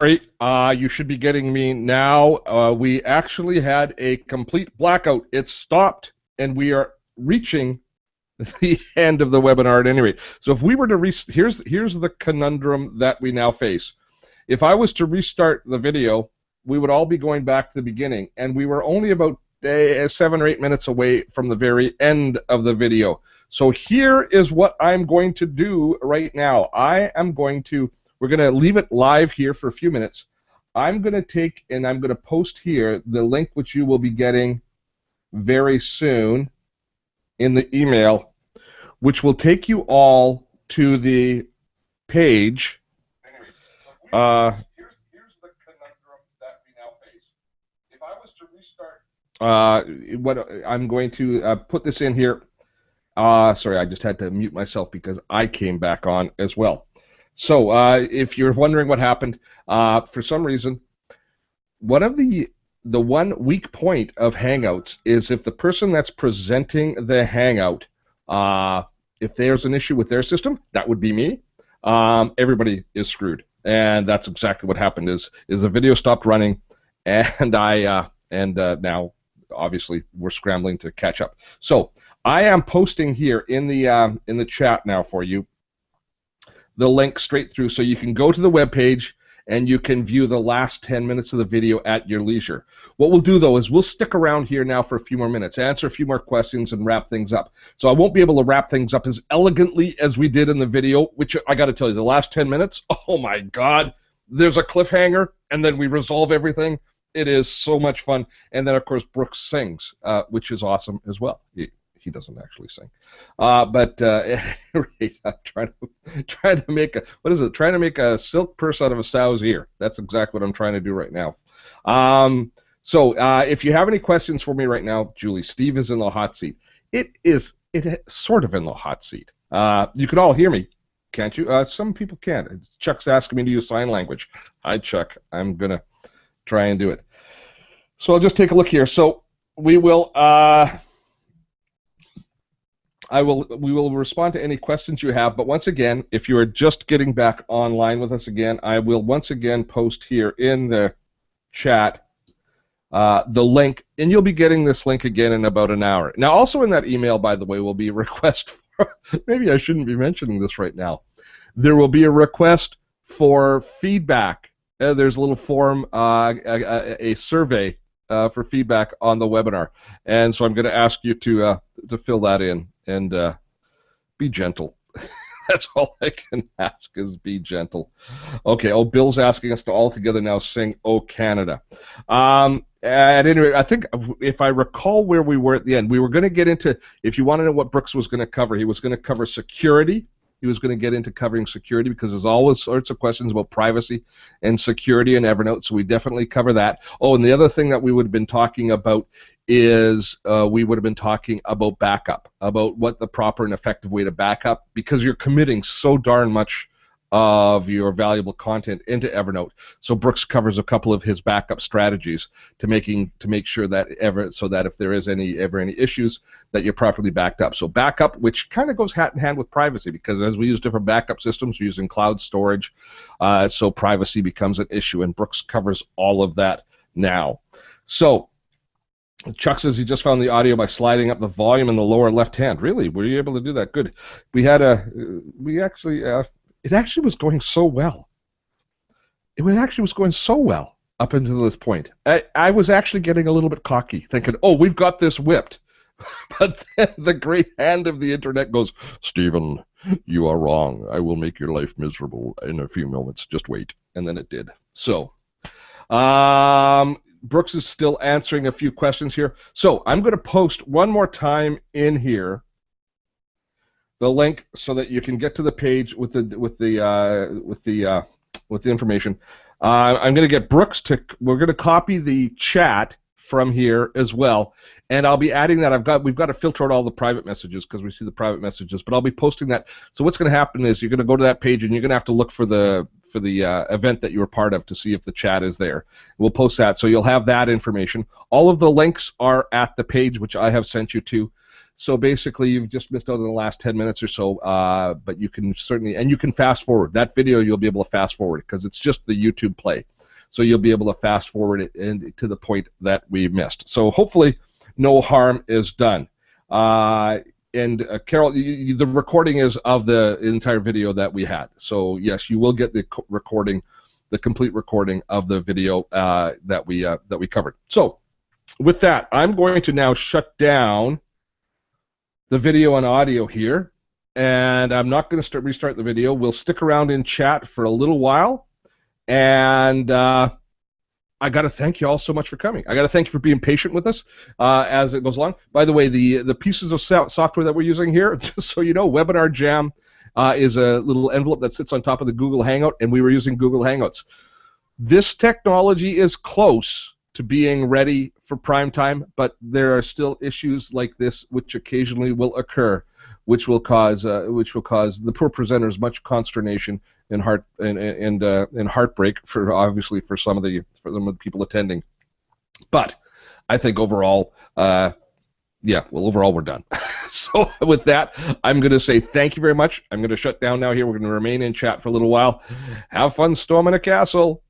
Sorry, you should be getting me now. We actually had a complete blackout. It stopped, and we are reaching the end of the webinar at any rate. So if we were to here's the conundrum that we now face. If I was to restart the video, we would all be going back to the beginning, and we were only about 7 or 8 minutes away from the very end of the video. So here is what I'm going to do right now. We're going to leave it live here for a few minutes. I'm going to take and I'm going to post here the link which you will be getting very soon in the email, which will take you all to the page. Here's the conundrum that we now face. If I was to restart, what I'm going to put this in here. Sorry, I just had to mute myself because I came back on as well. So if you're wondering what happened, for some reason, one of the one weak point of Hangouts is if the person that's presenting the Hangout, if there's an issue with their system, that would be me. Everybody is screwed, and that's exactly what happened. Is the video stopped running, and now obviously we're scrambling to catch up. So I am posting here in the chat now for you the link straight through, so you can go to the web page and you can view the last 10 minutes of the video at your leisure. What we'll do, though, is we'll stick around here now for a few more minutes, answer a few more questions, and wrap things up. So I won't be able to wrap things up as elegantly as we did in the video, which I got to tell you, the last 10 minutes, oh my God, there's a cliffhanger, and then we resolve everything. It is so much fun. And then, of course, Brooks sings, which is awesome as well. He doesn't actually sing, but at any rate, I'm trying to make a trying to make a silk purse out of a sow's ear. That's exactly what I'm trying to do right now. So if you have any questions for me right now, Julie, Steve is in the hot seat. It is sort of in the hot seat. You can all hear me, can't you? Some people can't. Chuck's asking me to use sign language. Hi, Chuck. I'm gonna try and do it. So I'll just take a look here. So we will. We will respond to any questions you have, but once again, if you are just getting back online with us again, I will once again post here in the chat the link, and you'll be getting this link again in about an hour. Now, also in that email, by the way, will be a request for, maybe I shouldn't be mentioning this right now, there will be a request for feedback. There's a little form, a survey for feedback on the webinar, and so I'm going to ask you to fill that in. And be gentle. That's all I can ask is be gentle. Okay, Bill's asking us to all together now sing "O Canada." At any rate, I think if I recall where we were at the end, we were going to get into, if you want to know what Brooks was going to cover, he was going to cover security. He was going to get into covering security because there's always sorts of questions about privacy and security in Evernote, so we definitely cover that. Oh, and the other thing that we would have been talking about is we would have been talking about backup, about what the proper and effective way to backup, because you're committing so darn much of your valuable content into Evernote. So Brooks covers a couple of his backup strategies to make sure that if there is ever any issues, that you're properly backed up. So backup, which kind of goes hand in hand with privacy, because as we use different backup systems, we're using cloud storage, so privacy becomes an issue, and Brooks covers all of that now. So Chuck says he just found the audio by sliding up the volume in the lower left hand. Really? Were you able to do that? Good. It actually was going so well. It was going so well up until this point. I was actually getting a little bit cocky, thinking, oh, we've got this whipped. But then the great hand of the internet goes, Stephen, you are wrong. I will make your life miserable in a few moments. Just wait. And then it did. So, Brooks is still answering a few questions here. So I'm going to post one more time in here the link so that you can get to the page with the information. I'm going to get Brooks to. We're going to copy the chat from here as well, and I'll be adding that. We've got to filter out all the private messages because we see the private messages, but I'll be posting that. So what's going to happen is you're going to go to that page and you're going to have to look for the event that you were part of to see if the chat is there. We'll post that, so you'll have that information. All of the links are at the page which I have sent you to. So basically, you've just missed out on the last 10 minutes or so, but you can certainly, and you can fast forward. That video you'll be able to fast forward because it's just the YouTube play. So you'll be able to fast forward it to the point that we missed. So hopefully no harm is done. Carol, the recording is of the entire video that we had. So yes, you will get the recording, the complete recording of the video that we covered. So with that, I'm going to now shut down the video and audio here, and I'm not going to restart the video. We'll stick around in chat for a little while, and I got to thank you all so much for coming. I got to thank you for being patient with us as it goes along. By the way, the pieces of software that we're using here, just so you know, Webinar Jam is a little envelope that sits on top of the Google Hangout, and we were using Google Hangouts. This technology is close to being ready for prime time, but there are still issues like this which occasionally will occur, which will cause the poor presenters much consternation and heartbreak for obviously for some of the people attending. But I think overall, overall we're done. So with that, I'm going to say thank you very much. I'm going to shut down now here. We're going to remain in chat for a little while. Have fun storming a castle.